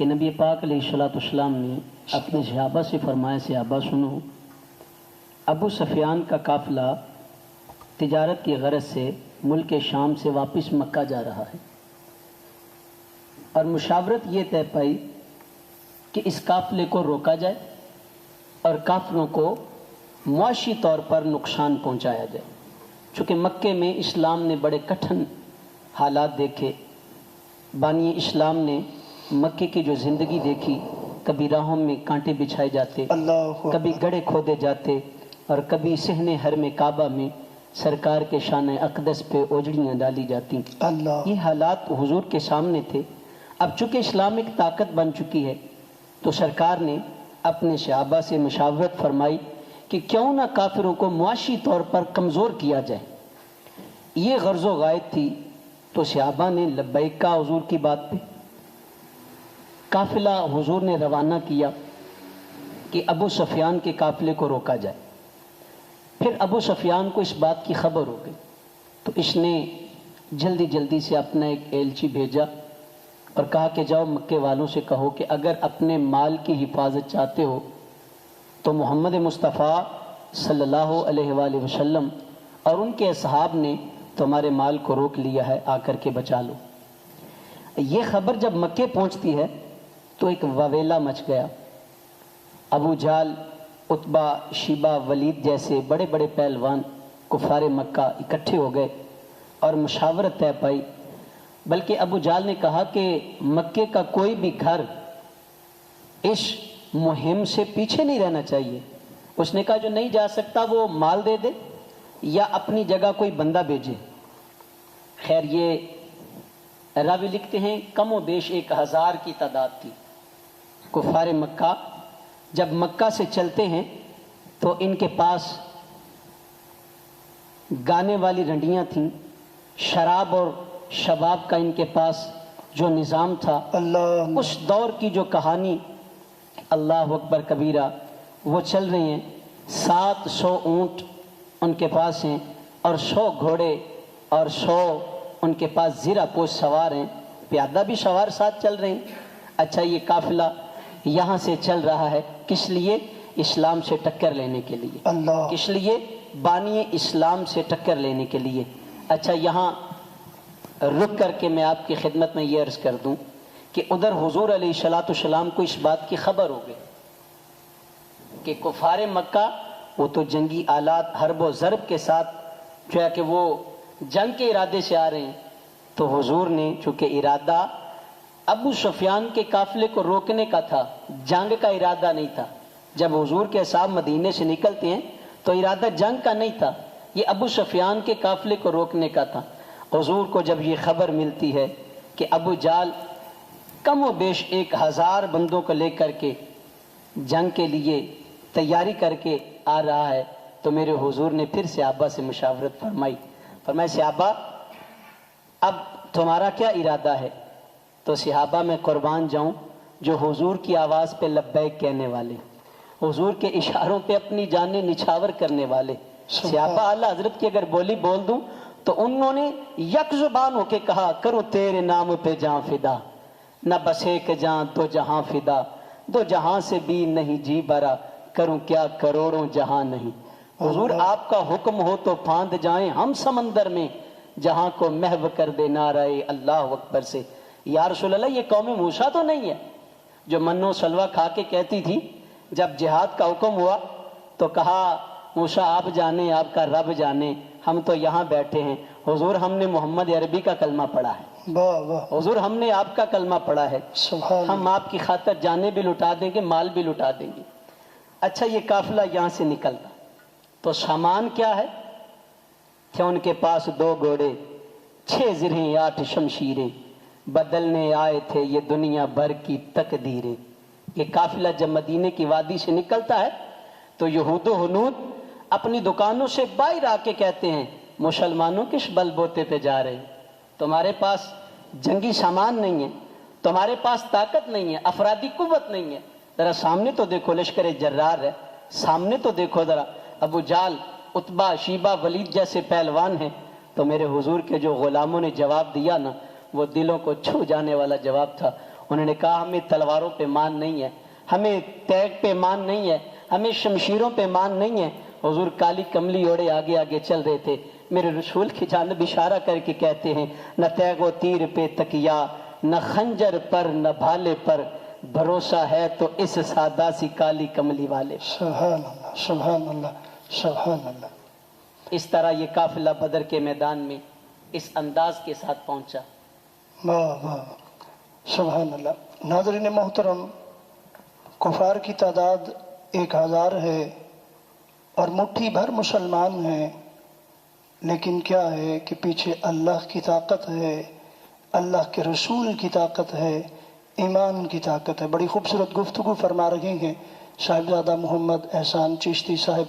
کہ نبی پاک علیہ السلام نے اپنے صحابہ سے فرمایا، صحابہ سنو، ابو سفیان کا قافلہ تجارت کی غرض سے ملک شام سے واپس مکہ جا رہا ہے، اور مشاورت یہ طے پائی کہ اس قافلے کو روکا جائے اور کافروں کو معاشی طور پر نقصان پہنچایا جائے۔ چونکہ مکے میں اسلام نے بڑے کٹھن حالات دیکھے، بانی اسلام نے مکے کی جو زندگی دیکھی، کبھی راہوں میں کانٹے بچھائے جاتے، کبھی گڑھے کھودے جاتے، اور کبھی صحن حرم کعبہ میں سرکار کے شان اقدس پہ اوجڑیاں ڈالی جاتی۔ یہ حالات حضور کے سامنے تھے۔ اب چونکہ اسلام ایک طاقت بن چکی ہے تو سرکار نے اپنے صحابہ سے مشاورت فرمائی کہ کیوں نہ کافروں کو معاشی طور پر کمزور کیا جائے۔ یہ غرض و غایت تھی، تو صحابہ نے لبیک کہا حضور کی بات پہ۔ قافلہ حضور نے روانہ کیا کہ ابو سفیان کے قافلے کو روکا جائے۔ پھر ابو سفیان کو اس بات کی خبر ہو گئی، تو اس نے جلدی سے اپنا ایک ایلچی بھیجا اور کہا کہ جاؤ مکے والوں سے کہو کہ اگر اپنے مال کی حفاظت چاہتے ہو تو محمد مصطفیٰ صلی اللہ علیہ وآلہ وسلم اور ان کے اصحاب نے تمہارے مال کو روک لیا ہے، آ کر کے بچا لو۔ یہ خبر جب مکے پہنچتی ہے تو ایک وویلا مچ گیا۔ ابو جہل، عتبہ، شیبہ، ولید جیسے بڑے بڑے پہلوان کفار مکہ اکٹھے ہو گئے اور مشاورت طے پائی۔ بلکہ ابو جہل نے کہا کہ مکے کا کوئی بھی گھر اس مہم سے پیچھے نہیں رہنا چاہیے۔ اس نے کہا جو نہیں جا سکتا وہ مال دے دے یا اپنی جگہ کوئی بندہ بھیجے۔ خیر یہ راوی لکھتے ہیں کم و بیش 1000 کی تعداد تھی۔ کفار مکہ جب مکہ سے چلتے ہیں تو ان کے پاس گانے والی رنڈیاں تھیں، شراب اور شباب کا ان کے پاس جو نظام تھا، اس دور کی جو کہانی اللہ اکبر کبیرہ وہ چل رہی ہیں۔ 700 اونٹ ان کے پاس ہیں اور 100 گھوڑے اور 100 ان کے پاس زیرہ پوش سوار ہیں، پیادہ بھی سوار ساتھ چل رہے ہیں۔ اچھا، یہ قافلہ یہاں سے چل رہا ہے کس لیے؟ اسلام سے ٹکر لینے کے لیے۔ کس لیے؟ بانی اسلام سے ٹکر لینے کے لیے۔ اچھا، یہاں رک کر کے میں آپ کی خدمت میں یہ عرض کر دوں کہ ادھر حضور علیہ السلام کو اس بات کی خبر ہو گئی کہ کفار مکہ وہ تو جنگی آلات حرب و ضرب کے ساتھ جو ہے کہ وہ جنگ کے ارادے سے آ رہے ہیں، تو حضور نے چونکہ ارادہ ابو سفیان کے قافلے کو روکنے کا تھا، جنگ کا ارادہ نہیں تھا۔ جب حضور کے اصحاب مدینے سے نکلتے ہیں تو ارادہ جنگ کا نہیں تھا، یہ ابو سفیان کے قافلے کو روکنے کا تھا۔ حضور کو جب یہ خبر ملتی ہے کہ ابو جہل کم و بیش 1000 بندوں کو لے کر کے جنگ کے لیے تیاری کر کے آ رہا ہے، تو میرے حضور نے پھر صحابہ سے مشاورت فرمائی صحابہ اب تمہارا کیا ارادہ ہے؟ تو صحابہ میں قربان جاؤں جو حضور کی آواز پہ لبیک کہنے والے، حضور کے اشاروں پہ اپنی جانیں نچھاور کرنے والے صحابہ اعلیٰ حضرت کی اگر بولی بول دوں تو انہوں نے یک زبان ہو کے کہا کرو تیرے نام پہ جان فدا، نہ بس ایک جان دو جہاں فدا، دو جہاں سے بھی نہیں جی برا، کروں کیا کروڑوں جہاں نہیں۔ حضور آپ کا حکم ہو تو پھاند جائیں ہم سمندر میں، جہاں کو محو کر دے نعرہ اللہ اکبر سے۔ یا رسول اللہ، یہ قوم موسیٰ تو نہیں ہے جو منو سلوہ کھا کے کہتی تھی جب جہاد کا حکم ہوا تو کہا موسیٰ آپ جانے آپ کا رب جانے، ہم تو یہاں بیٹھے ہیں۔ حضور ہم نے محمد عربی کا کلمہ پڑھا ہے، حضور ہم نے آپ کا کلمہ پڑھا ہے، ہم آپ کی خاطر جانیں بھی لٹا دیں گے، مال بھی لٹا دیں گے۔ اچھا، یہ قافلہ یہاں سے نکلتا تو سامان کیا ہے؟ تھے ان کے پاس 2 گھوڑے، 6 زرہیں 8 شمشیریں، بدلنے آئے تھے یہ دنیا بھر کی تقدیریں۔ یہ قافلہ جب مدینے کی وادی سے نکلتا ہے تو یہود و ہنود اپنی دکانوں سے باہر آ کے کہتے ہیں مسلمانوں کس بل بوتے پہ جا رہے ہیں؟ تمہارے پاس جنگی سامان نہیں ہے، تمہارے پاس طاقت نہیں ہے، افرادی قوت نہیں ہے، ذرا سامنے تو دیکھو لشکر جرار ہے، سامنے تو دیکھو ذرا ابو جہل، عتبہ، شیبہ، ولید جیسے پہلوان ہیں۔ تو میرے حضور کے جو غلاموں نے جواب دیا نا، وہ دلوں کو چھو جانے والا جواب تھا۔ انہوں نے کہا ہمیں تلواروں پہ مان نہیں ہے، ہمیں تیگ پہ مان نہیں ہے، ہمیں شمشیروں پہ مان نہیں ہے۔ حضور کالی کملی اوڑے آگے آگے چل رہے تھے، میرے رسول کی جانب اشارہ کر کے کہتے ہیں نہ تیگ و تیر پہ تکیا، نہ خنجر پر نہ بھالے پر، بھروسہ ہے تو اس سادہ سی کالی کملی والے۔ سبحان اللہ سبحان اللہ سبحان اللہ۔ اس طرح یہ قافلہ بدر کے میدان میں اس انداز کے ساتھ پہنچا۔ واہ واہ سبحان اللہ۔ ناظرین محترم، کفار کی تعداد 1000 ہے اور مٹھی بھر مسلمان ہیں، لیکن کیا ہے کہ پیچھے اللہ کی طاقت ہے، اللہ کے رسول کی طاقت ہے، ایمان کی طاقت ہے۔ بڑی خوبصورت گفتگو فرما رہے ہیں صاحبزادہ محمد احسان چشتی صاحب